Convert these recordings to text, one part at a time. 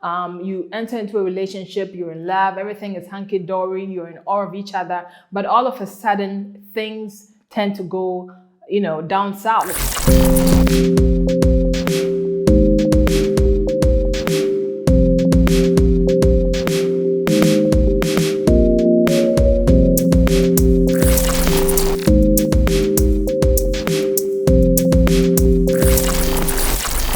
You enter into a relationship, you're in love, everything is hunky-dory, you're in awe of each other, but all of a sudden things tend to go, down south.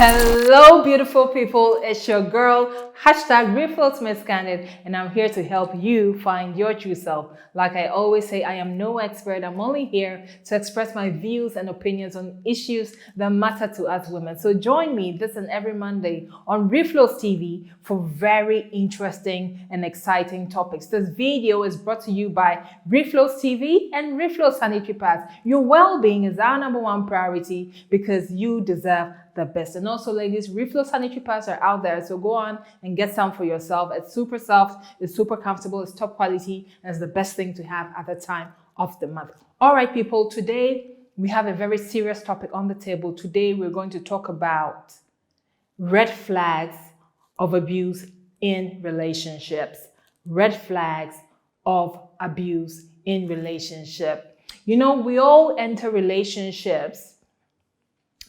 Hello, beautiful people. It's your girl, #REFLO'S CANDID, and I'm here to help you find your true self. Like I always say, I am no expert. I'm only here to express my views and opinions on issues that matter to us women. So join me this and every Monday on REFLO'S TV for very interesting and exciting topics. This video is brought to you by REFLO'S TV and REFLO'S Sanitary Pads. Your well-being is our #1 priority because you deserve the best. And also, ladies, REFLO'S sanitary pads are out there, so go on and get some for yourself. It's super soft, it's super comfortable, it's top quality, and it's the best thing to have at the time of the month. All right, people, today we have a very serious topic on the table. Today we're going to talk about red flags of abuse in relationships. Red flags of abuse in relationship. We all enter relationships.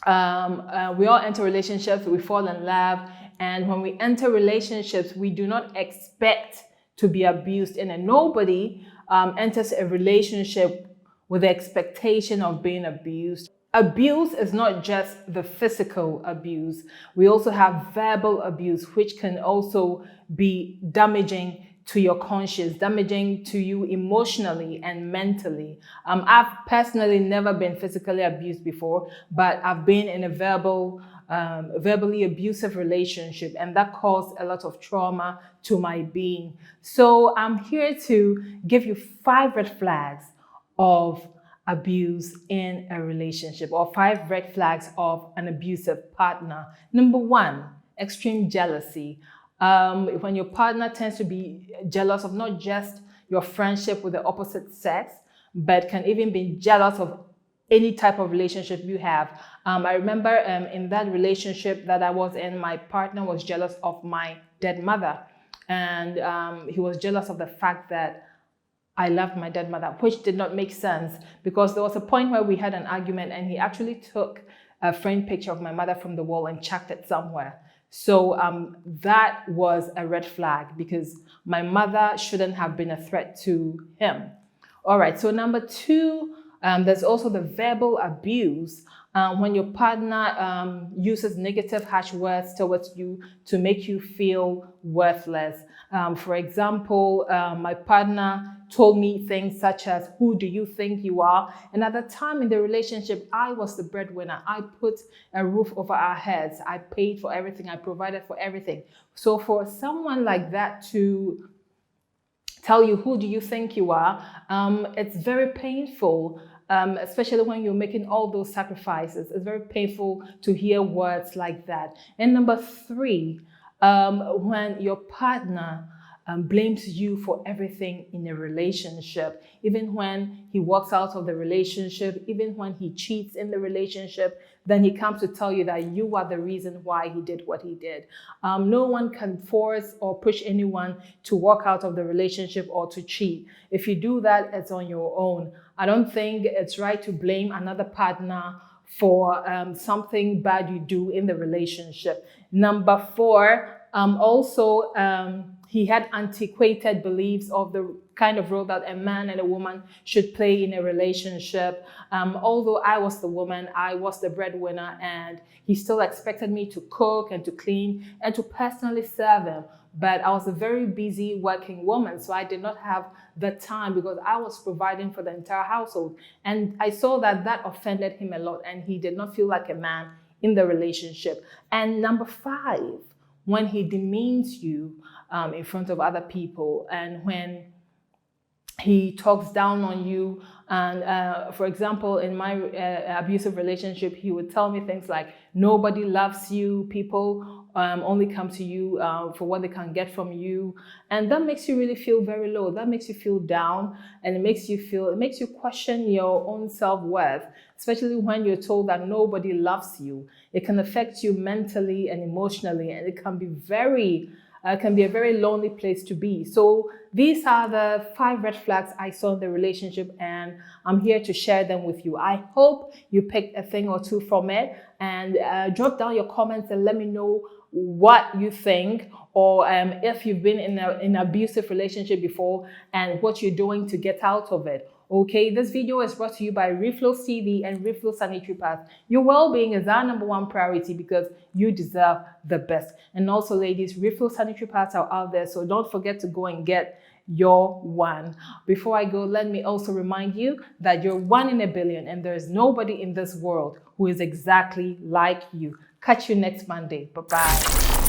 We fall in love, and when we enter relationships, we do not expect to be abused, and nobody enters a relationship with the expectation of being abused. Abuse is not just the physical abuse. We also have verbal abuse, which can also be damaging to your conscience, damaging to you emotionally and mentally. I've personally never been physically abused before, but I've been in a verbally abusive relationship, and that caused a lot of trauma to my being. So I'm here to give you 5 red flags of abuse in a relationship, or 5 red flags of an abusive partner. Number 1, extreme jealousy. When your partner tends to be jealous of not just your friendship with the opposite sex, but can even be jealous of any type of relationship you have. I remember in that relationship that I was in, my partner was jealous of my dead mother. And he was jealous of the fact that I loved my dead mother, which did not make sense, because there was a point where we had an argument and he actually took a framed picture of my mother from the wall and chucked it somewhere. So that was a red flag, because my mother shouldn't have been a threat to him. All right, so number 2, there's also the verbal abuse. When your partner uses negative, harsh words towards you to make you feel worthless. For example, my partner told me things such as, "Who do you think you are?" And at the time in the relationship, I was the breadwinner. I put a roof over our heads. I paid for everything. I provided for everything. So for someone like that to tell you, "Who do you think you are?" It's very painful. Especially when you're making all those sacrifices. It's very painful to hear words like that. And number 3, when your partner blames you for everything in a relationship, even when he walks out of the relationship, even when he cheats in the relationship, then he comes to tell you that you are the reason why he did what he did. No one can force or push anyone to walk out of the relationship or to cheat. If you do that, it's on your own. I don't think it's right to blame another partner for something bad you do in the relationship. Number 4, he had antiquated beliefs of the kind of role that a man and a woman should play in a relationship. Although I was the woman, I was the breadwinner, and he still expected me to cook and to clean and to personally serve him. But I was a very busy working woman, so I did not have the time because I was providing for the entire household. And I saw that that offended him a lot, and he did not feel like a man in the relationship. And number 5, when he demeans you in front of other people, and when he talks down on you. And for example, in my abusive relationship, he would tell me things like, "Nobody loves you. People only come to you for what they can get from you, and that makes you really feel very low. That makes you feel down, and it makes you question your own self-worth, especially when you're told that nobody loves you. It can affect you mentally and emotionally, and it can be a very lonely place to be. So these are the 5 red flags I saw in the relationship, and I'm here to share them with you. I hope you picked a thing or two from it, and drop down your comments and let me know what you think, or if you've been in an abusive relationship before and what you're doing to get out of it. Okay, this video is brought to you by REFLO'S TV and REFLO'S Sanitary Pads. Your well-being is our #1 priority because you deserve the best. And also, ladies, REFLO'S Sanitary Pads are out there, so don't forget to go and get your one. Before I go, let me also remind you that you're 1 in a billion, and there's nobody in this world who is exactly like you. Catch you next Monday. Bye-bye.